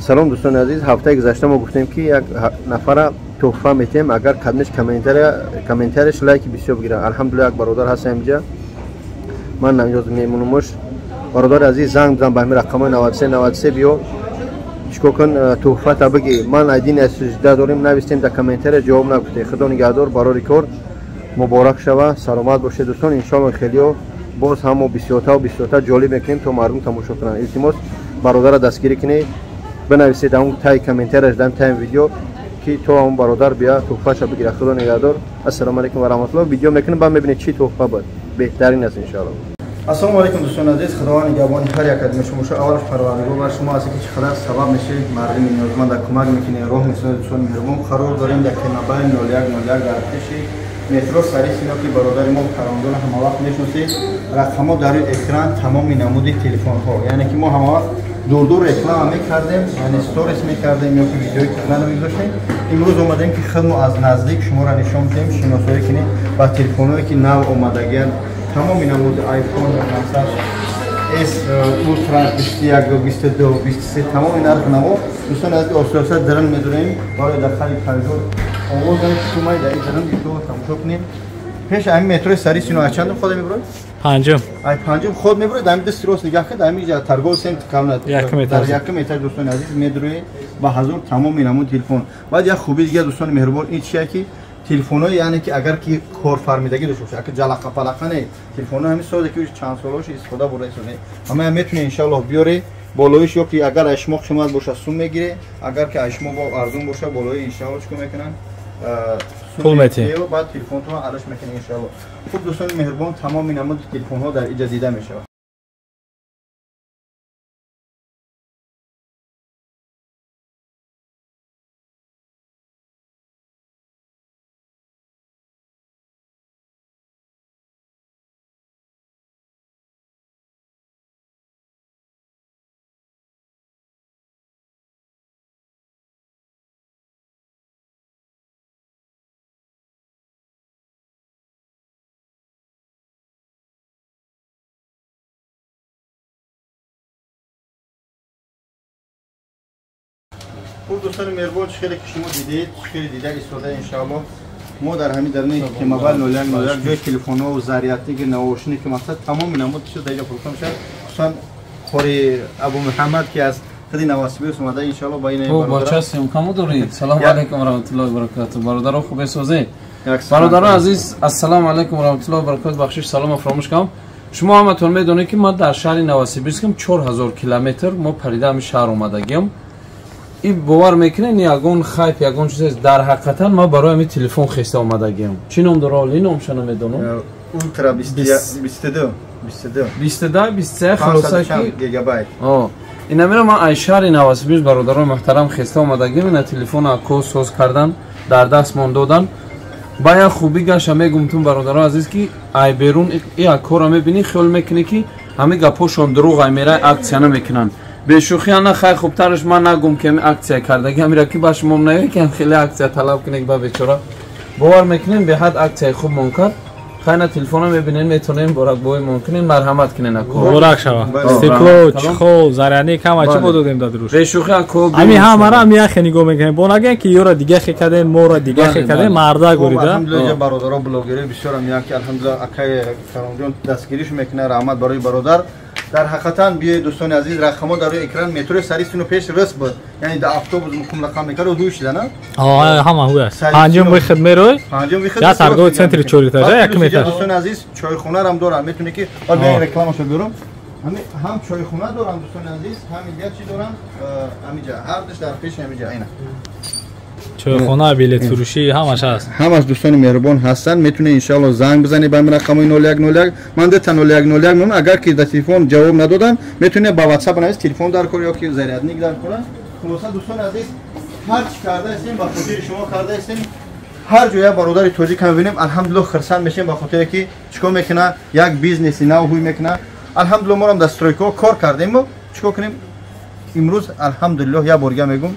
سلام دوستان عزیز. هفته گذشته ما گفتیم که یک نفر تحفه میتیم اگر کدنش کامنترش لایک بسیار بگیره. الحمدلله یک برادر هست اینجا، من نمیاد میمونمش. برادر عزیز زنگ بزن به همین رقم 93 بیا چیکار کن تحفه تا بگی. من ایدین اسجده داریم نوشتیم در کامنتر جواب نگفته. خدا نگهدار، برای کار مبارک شوه، سلامت باشه دوستان. ان شاء الله خیلی باز هم بسیار جالب میکنیم تا مردم تماشا کنن. التماس برادر دستگیری کنید، بنویسید اون تای کامنترش دم تای ویدیو که تو اون برادر بیا تحفه شو بگیره. خدا نگهدار. السلام علیکم و رحمت الله. ویدیو میکنیم بعد میبینید چی تحفه بود بهترین است ان شاء الله. السلام علیکم دوستان عزیز. خداوند نگهبان هر یک از شما. اولش پروردگار بر شما است که چقدر سبب میشه مردم نیازمند کمک میکنه. راه میسازید دوستان مهربان. قرار داریم در موبایل 0101 در پیشی مترو سری سینا که برادر ما کاراندون هم وقت میشناسید. رقم‌ها در اکران تمام نمود تلفن ها، یعنی که ما هم وقت دور رکلام میکردیم، یعنی استوریس میکردیم یا که ویدیو کردن میذاشتیم. امروز اومدیم که خودمون از نزدیک شما را نشون بدیم، شناسایی کنید با تلفن‌هایی که نو اومدگن. تمام نمود آیفون مثلا اس اولترا 21 و 22 23 تمام اینا رو نمو دوستان از اساسا درن میدونیم برای داخل کاریدور آوردن شما در این درن تو تماشا کنید. پیش همین مترو سری سینو چند خود میبره؟ پنجم. ای پنجم خود میبره. دم دست راست نگاه کنید همینجا ترگو سنت کاملا یک متر دوستان عزیز میدروی با حضور تمام نمود تلفن. بعد یک خوبی دیگه دوستان مهربان این چیه که تلفن‌ها یعنی که اگر که کار فرمیدگی داشته باشه، اگه جلقه پلقه نه تلفن‌ها همین ساده که چند سالش استفاده برای سونه همه میتونه ان شاء الله بیاره بالایش. یا که اگر اشماق شما باشه سوم میگیره، اگر که اشماق با ارزون باشه بالای ان شاء الله چیکار میکنن پول میتونه بعد تلفن تو عرش میکنه ان شاء الله. خوب دوستان مهربان تمام نمود تلفن‌ها در اینجا دیده میشه. خوب دوستان مهربان خیلی که شما دیدید خیلی دیده استفاده ان شاء الله. ما در همین درنی که موبایل 0101 جای تلفن ها و ضریاتی که نواشنی که مثلا تمام نمودش در اینجا پروگرام شد. خصوصا خوری ابو محمد که از خدی نواسبی اومده ان شاء الله با این برادر. با چسیم کامو دارید. سلام علیکم و رحمت الله و برکاته. برادران خوب سازه. برادران عزیز السلام علیکم و رحمت الله و برکاته. بخشش سلام فراموش کنم. شما همتون میدونید که ما در شهر نواسبی هستیم. 4000 کیلومتر ما پریده هم شهر اومدگیم. این باور میکنین یگون خیپ یگون چیز در حقیقتا ما برای همین تلفن خسته اومدگیم. چی نام داره؟ این نامش نمیدونم. اولترا 22 23 خلاصه که گیگابایت. اینا میرم من ایشار نواسبی برادران محترم خسته اومدگیم. اینا تلفن اکو سوز کردن در دست من دادن. باید خوبی گاش میگم تون برادران عزیز که ای بیرون ای اکو را میبینی خیال میکنی که همه گپاشون دروغ میره اکسیا نمیکنن. به شوخی انا خیلی خوبترش من نگم که اکسیا کردگی همین که باش مم نگه که خیلی اکسیا طلب کنه با بیچاره باور میکنین به حد اکسیا خوب ممکن خیلی تلفن میبینین میتونین برک بوی ممکنین مرحمت کنین اکو برک شوا استیکو چخو زرانی کم چه بودیم داد روش به شوخی اکو همین همارا هم یه خنی گم میکنه بو نگه که یورا دیگه خکده مورا دیگه خکده مردا گوریده الحمدلله برادران بلاگری بسیار میگن که الحمدلله اکای فرامجان دستگیریش میکنه رحمت برای برادر. در حقیقتا بیای دوستان عزیز رقم‌ها در اکران مترو سری سینو پیش رس بود، یعنی در اتوبوس مکم رقم میکرد و دوش نه همه هو است پنجم وی خدمت روی یا سرگاه سنتر چوری تا یک متر. دوستان عزیز چای خونه هم دارن میتونه که حالا بیاین رکلامشو بیارم. هم چای خونه دارن دوستان عزیز، هم دیگه چی دارن همینجا هر دش در پیش همینجا اینا چای خونه بلیط فروشی همش هست. همش دوستان مهربان هستن. میتونه ان شاء الله زنگ بزنید به رقم 0101 من ده 0101 میمون. اگر که در تلفن جواب ندادن میتونه با واتساپ بنویس تلفن در کار یا که زریعت در کار. خلاص دوستان عزیز هر چی کرده هستیم با خاطر شما کرده هستیم. هر جای برادر توجیه که ببینیم الحمدلله خرسان میشیم با خاطر که چیکار میکنه یک بیزنس نو هوی میکنه. الحمدلله ما هم در استرویکو کار کردیم و چیکار کنیم امروز الحمدلله یا برگه میگم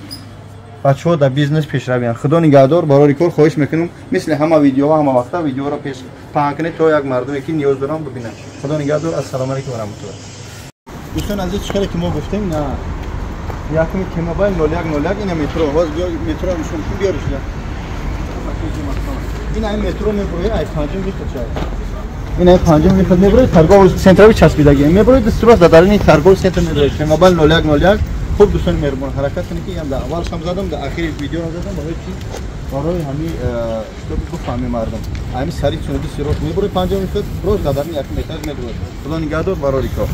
بچه‌ها در بیزنس پیش رویان. خدا نگهدار. برای کار خواهش میکنم مثل همه ویدیوها همه وقتا ویدیو را پیش پهن کنید تا یک مردمی که نیاز دارن ببینن. خدا نگهدار. السلام علیکم و رحمت الله. دوستان عزیز چیکاری که ما گفتیم نه Yakın Kemal Nolyak yine metro. Metro müşüm diyoruz ya. Yine metro mu buraya ay pancım bir kaçar. Yine pancım bir kaçar buraya Targov Central çaspidagi. Me buraya distros dadarini Targov Central buraya. Kemal Nolyak खूब दुसरं मेहरबान हरकत नहीं की हम अवल समझादम द आखिर वीडियो नजरदम बहुत चीज और हमी स्टॉप को फामे मारदम आमी सारी चुनौती सिरोत में पूरे 5 मिनट रोज दादानी एक मेसेज में रोज खुदा निगाह दो बारो रिको